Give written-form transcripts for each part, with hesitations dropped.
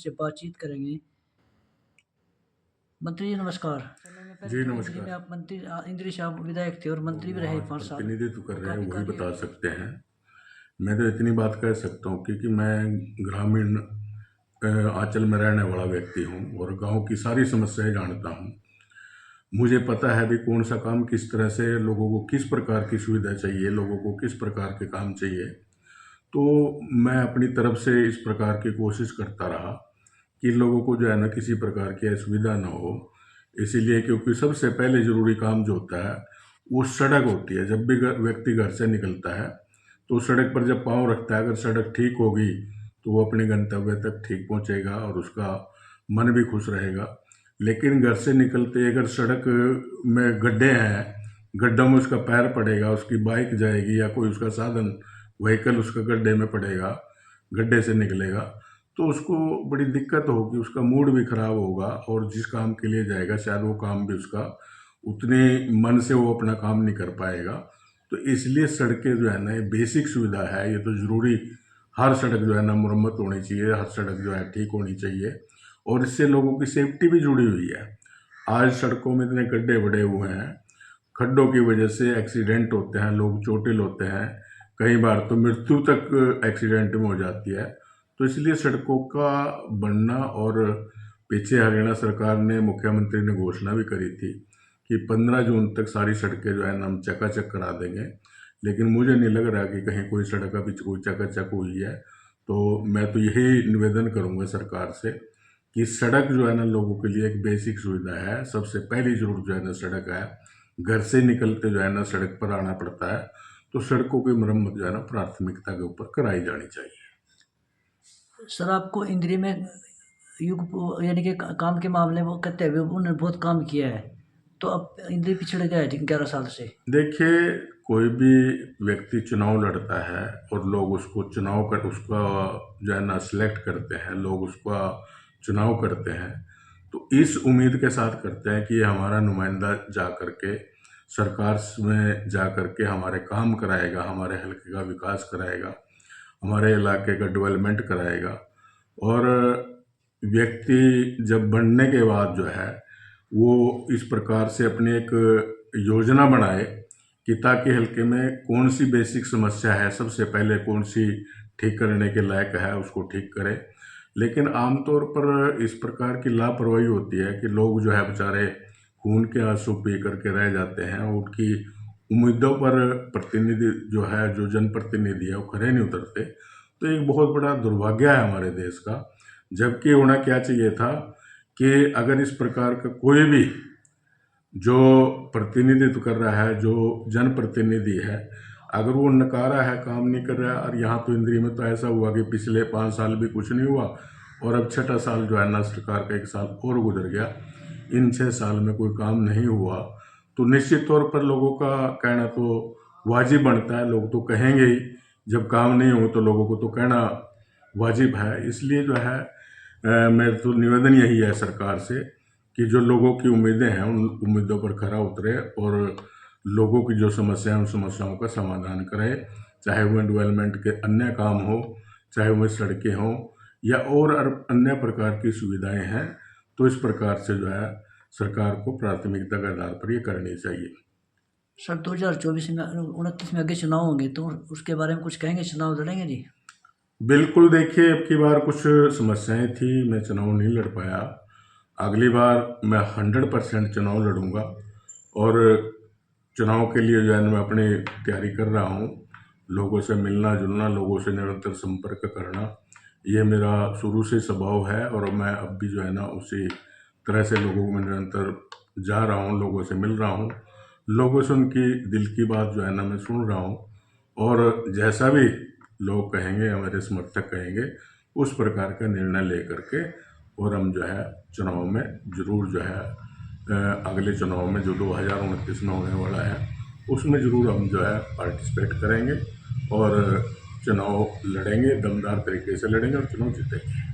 से बातचीत करेंगे। मंत्री जी नमस्कार। समय में पहले जी, तो इंद्री में नमस्कार। आप मंत्री इंद्री शाह विधायक थे और मंत्री भी लोग रहे वहाँ 5 साल, प्रतिनिधित्व कर तो रहे हैं, काफ़ी वही कार्य। बता सकते हैं। मैं तो इतनी बात कह सकता हूँ क्योंकि मैं ग्रामीण आंचल में रहने वाला व्यक्ति हूँ और गाँव की सारी समस्याएं जानता हूँ। मुझे पता है भी कौन सा काम किस तरह से लोगों को किस प्रकार की सुविधा चाहिए, लोगों को किस प्रकार के काम चाहिए। तो मैं अपनी तरफ से इस प्रकार की कोशिश करता रहा कि लोगों को जो है ना किसी प्रकार की असुविधा ना हो। इसीलिए क्योंकि सबसे पहले ज़रूरी काम जो होता है वो सड़क होती है। जब भी व्यक्ति घर से निकलता है तो सड़क पर जब पाँव रखता है, अगर सड़क ठीक होगी तो वो अपने गंतव्य तक ठीक पहुंचेगा और उसका मन भी खुश रहेगा। लेकिन घर से निकलते अगर सड़क में गड्ढे हैं, गड्ढों में उसका पैर पड़ेगा, उसकी बाइक जाएगी या कोई उसका साधन व्हीकल उसका गड्ढे में पड़ेगा, गड्ढे से निकलेगा, तो उसको बड़ी दिक्कत होगी, उसका मूड भी खराब होगा और जिस काम के लिए जाएगा शायद वो काम भी उसका उतने मन से वो अपना काम नहीं कर पाएगा। तो इसलिए सड़कें जो है ना ये बेसिक सुविधा है, ये तो ज़रूरी। हर सड़क जो है ना मुरम्मत होनी चाहिए, हर सड़क जो है ठीक होनी चाहिए और इससे लोगों की सेफ्टी भी जुड़ी हुई है। आज सड़कों में इतने गड्ढे बड़े हुए हैं, खड्डों की वजह से एक्सीडेंट होते हैं, लोग चोटिल होते हैं, कई बार तो मृत्यु तक एक्सीडेंट में हो जाती है। तो इसलिए सड़कों का बनना, और पीछे हरियाणा सरकार ने, मुख्यमंत्री ने घोषणा भी करी थी कि 15 जून तक सारी सड़कें जो है ना हम चकाचक करा देंगे। लेकिन मुझे नहीं लग रहा कि कहीं कोई सड़क अभी कोई चकाचक हुई है। तो मैं तो यही निवेदन करूंगा सरकार से कि सड़क जो है ना लोगों के लिए एक बेसिक सुविधा है। सबसे पहली जरूरत जो है ना सड़क है। घर से निकलते जो है ना सड़क पर आना पड़ता है, तो सड़कों की मरम्मत जो है ना प्राथमिकता के ऊपर कराई जानी चाहिए। सर आपको इंद्री में यानी कि काम के मामले में कहते हुए उन्होंने बहुत काम किया है, तो अब इंद्री पिछड़ गया है 11 साल से। देखिए, कोई भी व्यक्ति चुनाव लड़ता है और लोग उसको चुनाव कर उसका जो है ना सिलेक्ट करते हैं, लोग उसका चुनाव करते हैं, तो इस उम्मीद के साथ करते हैं कि ये हमारा नुमाइंदा जा करके सरकार में जा करके हमारे काम कराएगा, हमारे हल्के का विकास कराएगा, हमारे इलाके का डेवलपमेंट कराएगा। और व्यक्ति जब बनने के बाद जो है वो इस प्रकार से अपनी एक योजना बनाए कि ताकि हल्के में कौन सी बेसिक समस्या है, सबसे पहले कौन सी ठीक करने के लायक है उसको ठीक करे। लेकिन आमतौर पर इस प्रकार की लापरवाही होती है कि लोग जो है बेचारे खून के आंसू पी करके रह जाते हैं, उनकी उम्मीदों पर प्रतिनिधि जो है, जो जनप्रतिनिधि है, वो खरे नहीं उतरते। तो एक बहुत बड़ा दुर्भाग्य है हमारे देश का। जबकि होना क्या चाहिए था कि अगर इस प्रकार का कोई भी जो प्रतिनिधित्व कर रहा है, जो जनप्रतिनिधि है, अगर वो नकारा है, काम नहीं कर रहा है, और यहाँ तो इंद्री में तो ऐसा हुआ कि पिछले 5 साल भी कुछ नहीं हुआ और अब छठा साल जो है ना सरकार का 1 साल और गुजर गया, इन 6 साल में कोई काम नहीं हुआ, तो निश्चित तौर पर लोगों का कहना तो वाजिब बनता है। लोग तो कहेंगे ही, जब काम नहीं हो तो लोगों को तो कहना वाजिब है। इसलिए जो है मेरा तो निवेदन यही है सरकार से कि जो लोगों की उम्मीदें हैं उन उम्मीदों पर खरा उतरे और लोगों की जो समस्या है उन समस्याओं का समाधान करे। चाहे वह डेवलपमेंट के अन्य काम हो, चाहे वह सड़कें हों या और अन्य प्रकार की सुविधाएं हैं, तो इस प्रकार से जो है सरकार को प्राथमिकता के आधार पर ये करनी चाहिए। सर 2024 में 29 में आगे चुनाव होंगे, तो उसके बारे में कुछ कहेंगे? चुनाव लड़ेंगे जी? बिल्कुल, देखिए अब की बार कुछ समस्याएं थी, मैं चुनाव नहीं लड़ पाया। अगली बार मैं 100% चुनाव लड़ूंगा और चुनाव के लिए जो है ना मैं अपनी तैयारी कर रहा हूँ। लोगों से मिलना जुलना, लोगों से निरंतर संपर्क करना, ये मेरा शुरू से स्वभाव है और मैं अब भी जो है ना उसी तरह से लोगों में निरंतर जा रहा हूँ, लोगों से मिल रहा हूँ, लोगों से उनकी दिल की बात जो है ना मैं सुन रहा हूँ। और जैसा भी लोग कहेंगे, हमारे समर्थक कहेंगे, उस प्रकार का निर्णय ले करके और हम जो है चुनाव में ज़रूर जो है अगले चुनाव में जो 2029 में होने वाला है उसमें ज़रूर हम जो है पार्टिसिपेट करेंगे और चुनाव लड़ेंगे, दमदार तरीके से लड़ेंगे और चुनाव जीतेंगे।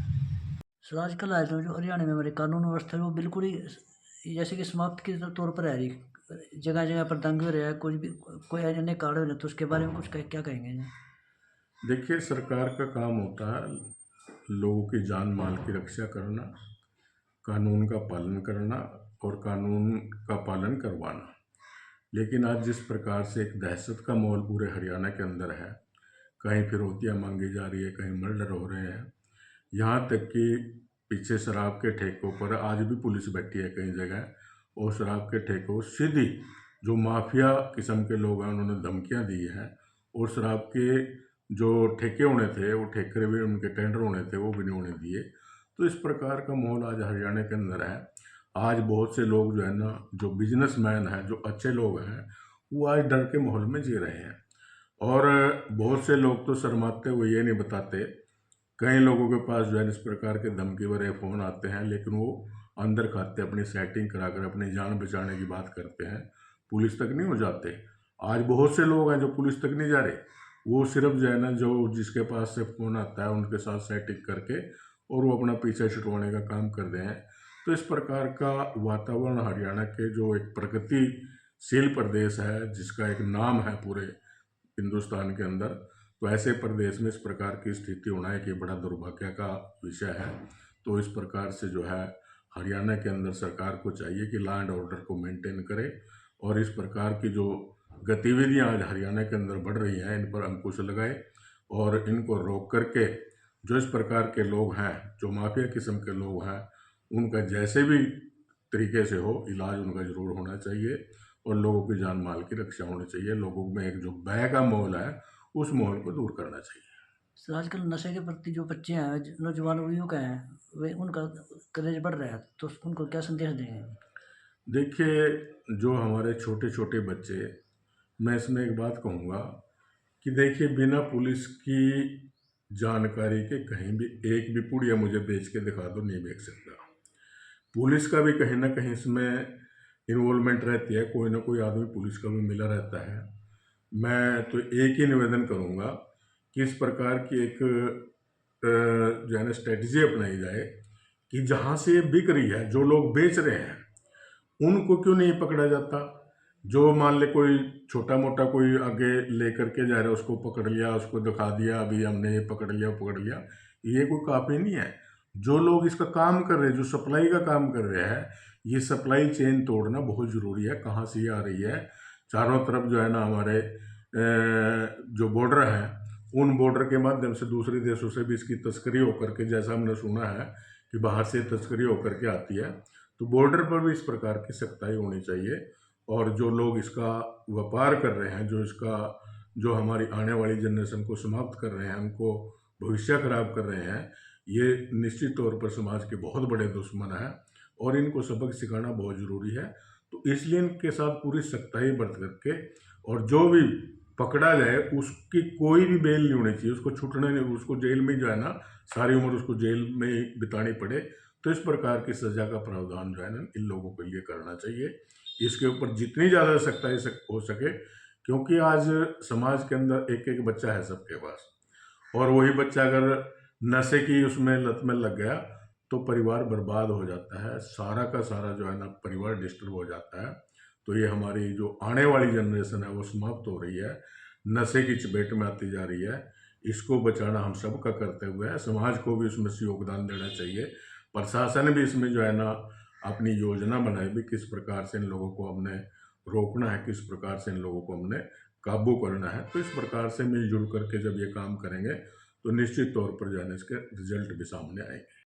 सर आजकल आए जो हरियाणा में हमारी कानून व्यवस्था है वो बिल्कुल ही जैसे कि समाप्त के तौर पर है रही। जगह जगह पर दंगे हो रहे हैं, कुछ भी कोई अन्य कार्य हो रहे हैं, तो उसके बारे में कुछ क्या कहेंगे जी? देखिए, सरकार का काम होता है लोगों की जान माल की रक्षा करना, कानून का पालन करना और कानून का पालन करवाना। लेकिन आज जिस प्रकार से एक दहशत का माहौल पूरे हरियाणा के अंदर है, कहीं फिरौतियाँ मांगी जा रही है, कहीं मर्डर हो रहे हैं, यहाँ तक कि पीछे शराब के ठेकों पर आज भी पुलिस बैठी है कई जगह, और शराब के ठेकों सीधी जो माफिया किस्म के लोग हैं उन्होंने धमकियाँ दी हैं, और शराब के जो ठेके होने थे वो ठेके भी, उनके टेंडर होने थे वो भी नहीं होने दिए। तो इस प्रकार का माहौल आज हरियाणा के अंदर है। आज बहुत से लोग जो है ना, जो बिजनेसमैन हैं, जो अच्छे लोग हैं, वो आज डर के माहौल में जी रहे हैं। और बहुत से लोग तो शर्माते हुए ये नहीं बताते, कई लोगों के पास जो है इस प्रकार के धमकी भरे फ़ोन आते हैं, लेकिन वो अंदर खाते अपनी सेटिंग कराकर अपनी जान बचाने की बात करते हैं, पुलिस तक नहीं हो जाते। आज बहुत से लोग हैं जो पुलिस तक नहीं जा रहे, वो सिर्फ जो है ना, जो जिसके पास से फ़ोन आता है उनके साथ सेटिंग करके और वो अपना पीछा छुड़वाने का काम कर रहे हैं। तो इस प्रकार का वातावरण हरियाणा के जो एक प्रगतिशील प्रदेश है, जिसका एक नाम है पूरे हिंदुस्तान के अंदर, तो ऐसे प्रदेश में इस प्रकार की स्थिति होना एक ये बड़ा दुर्भाग्य का विषय है। तो इस प्रकार से जो है हरियाणा के अंदर सरकार को चाहिए कि लॉ एंड ऑर्डर को मेंटेन करे, और इस प्रकार की जो गतिविधियां आज हरियाणा के अंदर बढ़ रही हैं इन पर अंकुश लगाए, और इनको रोक करके जो इस प्रकार के लोग हैं, जो माफिया किस्म के लोग हैं, उनका जैसे भी तरीके से हो इलाज उनका ज़रूर होना चाहिए, और लोगों की जान माल की रक्षा होनी चाहिए। लोगों में एक जो भय का माहौल है उस माहौल को दूर करना चाहिए। सर आजकल नशे के प्रति जो बच्चे हैं, नौजवान युवक हैं, वे उनका क्रेज बढ़ रहा है, तो उनको क्या संदेश देंगे? देखिए, जो हमारे छोटे छोटे बच्चे, मैं इसमें एक बात कहूँगा कि देखिए, बिना पुलिस की जानकारी के कहीं भी एक भी पुड़िया मुझे बेच के दिखा दो, नहीं बेच सकता। पुलिस का भी कहीं ना कहीं इसमें इन्वॉल्वमेंट रहती है, कोई ना कोई आदमी पुलिस का भी मिला रहता है। मैं तो एक ही निवेदन करूँगा कि इस प्रकार की एक जो है ना स्ट्रेटजी अपनाई जाए कि जहाँ से ये बिक रही है, जो लोग बेच रहे हैं, उनको क्यों नहीं पकड़ा जाता। जो मान ले कोई छोटा मोटा कोई आगे लेकर के जा रहा है, उसको पकड़ लिया, उसको दिखा दिया अभी हमने ये पकड़ लिया पकड़ लिया, ये कोई काफ़ी नहीं है। जो लोग इसका काम कर रहे हैं, जो सप्लाई का काम कर रहे हैं, ये सप्लाई चेन तोड़ना बहुत ज़रूरी है। कहाँ से ये आ रही है, चारों तरफ जो है ना हमारे जो बॉर्डर हैं, उन बॉर्डर के माध्यम से दूसरे देशों से भी इसकी तस्करी होकर के, जैसा हमने सुना है कि बाहर से तस्करी होकर के आती है, तो बॉर्डर पर भी इस प्रकार की सख्ताई होनी चाहिए। और जो लोग इसका व्यापार कर रहे हैं, जो हमारी आने वाली जनरेशन को समाप्त कर रहे हैं, उनको भविष्य खराब कर रहे हैं, ये निश्चित तौर पर समाज के बहुत बड़े दुश्मन हैं, और इनको सबक सिखाना बहुत ज़रूरी है। तो इसलिए इनके साथ पूरी सख्ताई बरत करके, और जो भी पकड़ा जाए उसकी कोई भी बेल नहीं होनी चाहिए, उसको छूटने नहीं, उसको जेल में जो है ना सारी उम्र उसको जेल में ही बितानी पड़े। तो इस प्रकार की सज़ा का प्रावधान जो है ना इन लोगों के लिए करना चाहिए। इसके ऊपर जितनी ज़्यादा सख्ताई हो सके, क्योंकि आज समाज के अंदर एक एक बच्चा है सबके पास, और वही बच्चा अगर नशे की उसमें लत में लग गया तो परिवार बर्बाद हो जाता है, सारा का सारा जो है ना परिवार डिस्टर्ब हो जाता है। तो ये हमारी जो आने वाली जनरेशन है वो समाप्त हो रही है, नशे की चपेट में आती जा रही है। इसको बचाना हम सब का कर्तव्य है, समाज को भी इसमें से योगदान देना चाहिए। प्रशासन भी इसमें जो है ना अपनी योजना बनाए भी, किस प्रकार से इन लोगों को हमने रोकना है, किस प्रकार से इन लोगों को हमने काबू करना है। तो इस प्रकार से मिलजुल करके जब ये काम करेंगे तो निश्चित तौर पर जो है ना इसके रिजल्ट भी सामने आएंगे।